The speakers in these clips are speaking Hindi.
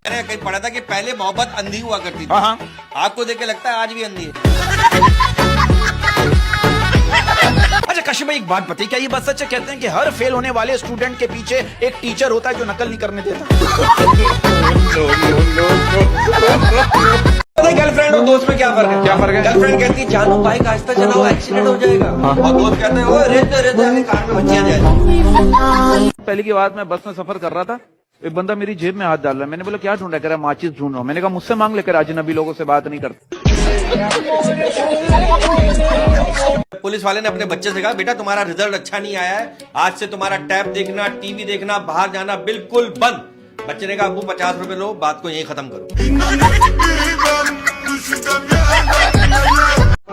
मैंने कहीं पढ़ा था कि पहले मोहब्बत अंधी हुआ करती थी। हाँ, आपको देख के लगता है आज भी अंधी है। अच्छा काशिफ भाई एक बात बताइए, क्या ये बात सच है? कहते हैं कि हर फेल होने वाले स्टूडेंट के पीछे एक टीचर होता है जो नकल नहीं करने देता। गर्लफ्रेंड और दोस्त में क्या फर्क है? क्या फर्क है? गर्लफ्रेंड कहती है जानू बाइक आहिस्ता चलाओ, एक्सीडेंट हो जाएगा। और दोस्त कहते हैं वो रेते रेते कार में बच्चियां जाए। पहले की बात, मैं बस में सफर कर रहा था, एक बंदा मेरी जेब में हाथ डाल रहा है। मैंने बोला क्या ढूंढ रहा है? कह रहा है माचिस ढूंढ रहा हूं। मैंने कहा मुझसे मांग लेकर, अजनबी लोगों से बात नहीं करता। पुलिस वाले ने अपने बच्चे से कहा बेटा तुम्हारा रिजल्ट अच्छा नहीं आया है, आज से तुम्हारा टैब देखना, टीवी देखना, बाहर जाना बिल्कुल बंद। बच्चे ने कहा अबू 50 रुपए लो, बात को यहीं खत्म करो।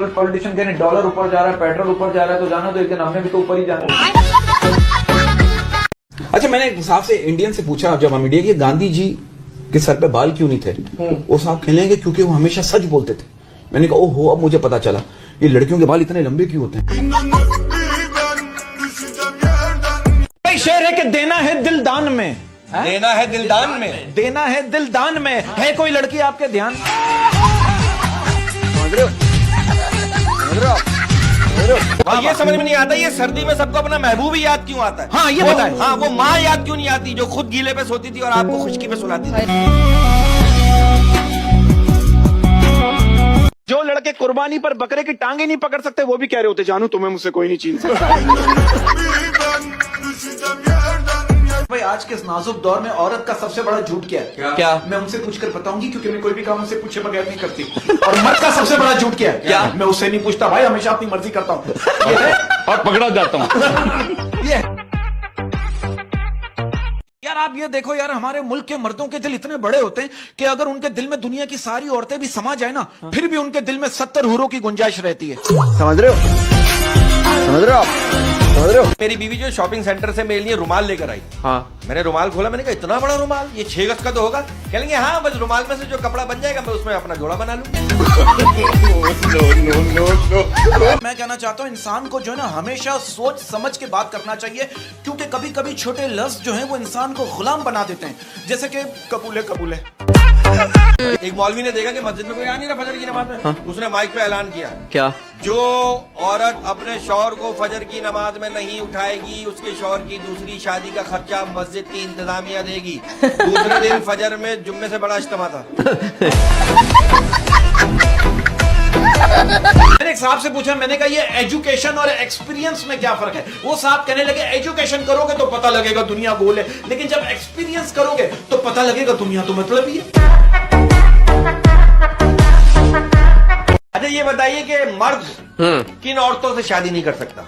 पॉलिटिशियन कहने डॉलर ऊपर जा रहा है, पेट्रोल ऊपर जा रहा है, तो जाना तो एक दिन हमने भी तो ऊपर ही जाना। अच्छा मैंने एक साहब से, इंडियन से पूछा जब हम इंडिया के, गांधी जी के सर पे बाल क्यों नहीं थे? वो साहब कहने लगे क्योंकि वो हमेशा सच बोलते थे। मैंने कहा ओहो, अब मुझे पता चला ये लड़कियों के बाल इतने लंबे क्यों होते हैं। शेर है कि देना है दिलदान में, देना है दिलदान में, देना है दिलदान में। है कोई लड़की आपके ध्यान? समझ रहे हो? समझ रहे हो? और ये समझ में नहीं आता ये सर्दी में सबको अपना महबूब ही याद क्यों आता है? हाँ ये बताए। हाँ वो माँ याद क्यों नहीं आती जो खुद गीले पे सोती थी और आपको खुशकी पे सुलाती थी? जो लड़के कुर्बानी पर बकरे की टांगे नहीं पकड़ सकते वो भी कह रहे होते जानू तुम्हें मुझसे कोई नहीं छीन सकता। भाई आज के इस नाजुक दौर में औरत का सबसे बड़ा झूठ क्या है? क्या? मैं उनसे पूछकर बताऊंगी क्योंकि मैं कोई भी काम उनसे पूछे बगैर नहीं करती। और मर्द का सबसे बड़ा झूठ क्या है? क्या? मैं उससे नहीं पूछता भाई, हमेशा अपनी मर्जी करता हूँ और पकड़ा जाता हूँ। ये यार आप ये देखो यार, हमारे मुल्क के मर्दों के दिल इतने बड़े होते हैं कि अगर उनके दिल में दुनिया की सारी औरतें भी समा जाए ना, फिर भी उनके दिल में 70 हूरों की गुंजाइश रहती है। समझ रहे हो? समझ रहे हो आप? समझ रहे हो? मेरी बीवी जो शॉपिंग सेंटर से मेरे लिए रुमाल लेकर आई। हाँ मैंने रुमाल खोला, मैंने कहा इतना बड़ा रुमाल, ये 6 गज का तो होगा। कहेंगे हाँ बस रुमाल में से जो कपड़ा बन जाएगा मैं उसमें अपना जोड़ा बना लूं। मैं कहना चाहता हूँ इंसान को जो है ना हमेशा सोच समझ के बात करना चाहिए, क्योंकि कभी कभी छोटे लफ्ज जो है वो इंसान को गुलाम बना देते हैं, जैसे कि कबूले कबूले। एक मौलवी ने देखा कि मस्जिद में कोई आ नहीं रहा फजर की नमाज में। उसने माइक पे ऐलान किया, क्या? जो औरत अपने शौहर को फजर की नमाज में नहीं उठाएगी उसके शौहर की दूसरी शादी का खर्चा मस्जिद की इंतजामिया देगी। दूसरे दिन फजर में जुम्मे से बड़ा इज्तिमा था। मैंने एक साहब से पूछा, मैंने कहा ये एजुकेशन और एक्सपीरियंस में क्या फर्क है? वो साहब कहने लगे एजुकेशन करोगे तो पता लगेगा दुनिया गोल है, लेकिन जब एक्सपीरियंस करोगे तो पता लगेगा दुनिया तो मतलब ही है। अच्छा ये बताइए कि मर्द किन औरतों से शादी नहीं कर सकता?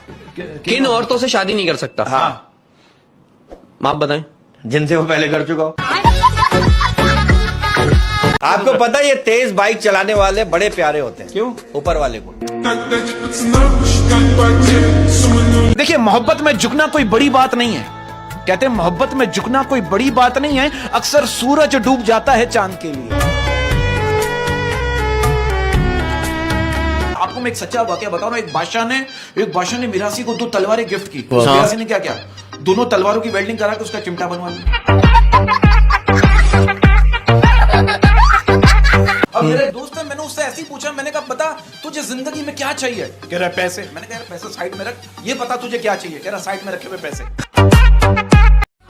किन औरतों से शादी नहीं कर सकता? हाँ आप बताएं। जिनसे वो पहले कर चुका हो। आपको पता है ये तेज बाइक चलाने वाले बड़े प्यारे होते हैं। क्यों? ऊपर वाले को। देखिए, मोहब्बत में झुकना कोई बड़ी बात नहीं है। कहते हैं मोहब्बत में झुकना कोई बड़ी बात नहीं है, अक्सर सूरज डूब जाता है चांद के लिए। आपको मैं एक सच्चा वाकया बताऊं ना। एक बादशाह ने मिरासी को 2 तलवारें गिफ्ट की। मिरासी ने क्या किया, दोनों तलवारों की वेल्डिंग करा के उसका चिमटा बनवा लिया। अब मेरा एक दोस्त है, मैंने उससे ऐसे ही पूछा, मैंने कहा बता तुझे जिंदगी में क्या चाहिए? कह रहा है पैसे। मैंने कहा पैसे साइड में रख, ये पता तुझे क्या चाहिए? कह रहा साइड में रखे हुए पैसे।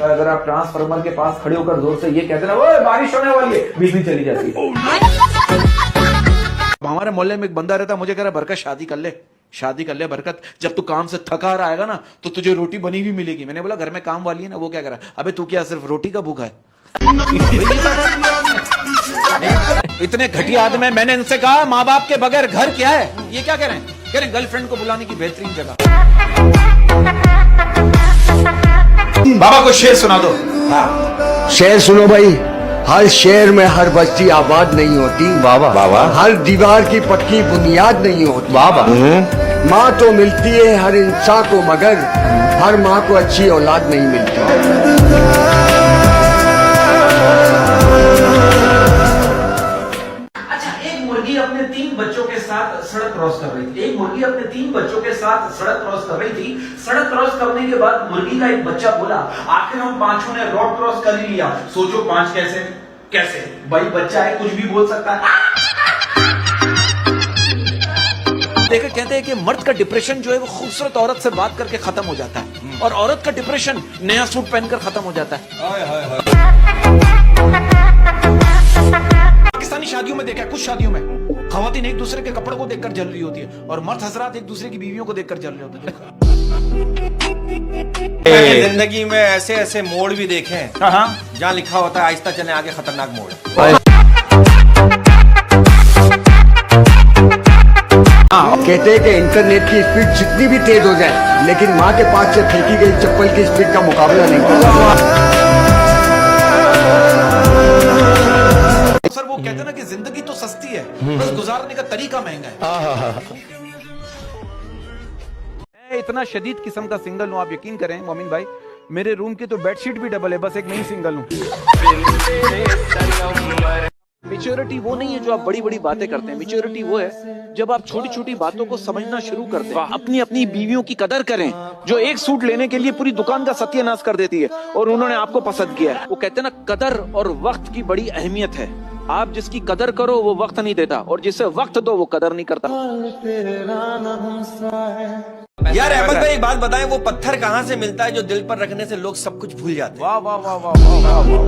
अगर आप ट्रांसफार्मर के पास खड़े होकर जोर से ये कहते ना, ओए बारिश होने वाली है, बिजली चली जाती है। हमारे मोहल्ले में एक बंदा रहता, मुझे कह रहा बरकत शादी कर ले बरकत, जब तू काम से थका रहा आएगा ना तो तुझे रोटी बनी हुई मिलेगी। मैंने बोला घर में काम वाली है ना, वो क्या कह रहा है, अबे तू क्या सिर्फ रोटी का भूखा है? इतने घटिया आदमी हैं। मैंने इनसे कहा माँ बाप के बगैर घर क्या है? ये क्या कह रहे हैं? कह रहे हैं गर्लफ्रेंड को बुलाने की बेहतरीन जगह। बाबा को शेर सुना दो। शेर सुनो भाई। हर शहर में हर बस्ती आबाद नहीं होती बाबा। बाबा हर दीवार की पक्की बुनियाद नहीं होती बाबा। माँ तो मिलती है हर इंसान को, मगर हर माँ को अच्छी औलाद नहीं मिलती। अपने 3 बच्चों के साथ सड़क क्रॉस कर रही थी। एक मुर्गी अपने 3 बच्चों के साथ सड़क क्रॉस कर रही थी। सड़क क्रॉस करने के बाद मुर्गी का एक बच्चा बोला, आखिर हम पांचों ने रोड क्रॉस कर ही लिया, सोचो 5 कैसे? भाई बच्चा है, कुछ भी बोल सकता है। देखो, कहते हैं कि मर्द का डिप्रेशन जो है वो खूबसूरत औरत से बात करके खत्म हो जाता है, और औरत का डिप्रेशन नया सूट पहनकर खत्म हो जाता है। पाकिस्तानी शादियों में देखा है, कुछ शादियों में खवातीन एक दूसरे के कपड़ों को देखकर जल रही होती है, और मर्द हजरात एक दूसरे की बीवियों को देखकर जल रहे होते हैं। जिंदगी में ऐसे ऐसे मोड़ भी देखे हैं जहाँ लिखा होता है आहिस्ता चले आगे खतरनाक मोड़। कहते हैं कि इंटरनेट की स्पीड जितनी भी तेज हो जाए, लेकिन माँ के पास से फेंकी गई चप्पल की स्पीड का मुकाबला नहीं करता। सर वो कहते हैं ना कि जिंदगी तो सस्ती है, बस गुजारने का तरीका महंगा है। इतना शदीद किस्म का सिंगल हूँ, आप यकीन करें मोमिन भाई, मेरे रूम की तो बेडशीट भी डबल है, बस एक मैं ही सिंगल हूँ। मैच्योरिटी वो नहीं है जो आप बड़ी बड़ी बातें करते हैं। मैच्योरिटी वो है जब आप छोटी छोटी बातों को समझना शुरू कर दें। अपनी अपनी बीवियों की कदर करें, जो एक सूट लेने के लिए पूरी दुकान का सत्यानाश कर देती है, और उन्होंने आपको पसंद किया है। वो कहते हैं ना, कदर और वक्त की बड़ी अहमियत है। आप जिसकी कदर करो वो वक्त नहीं देता, और जिसे वक्त दो वो कदर नहीं करता। यार अहमद भाई एक बात बताएं, वो पत्थर कहाँ से मिलता है जो दिल पर रखने से लोग सब कुछ भूल जाते हैं? वाह वाह वाह वाह वाह वाह।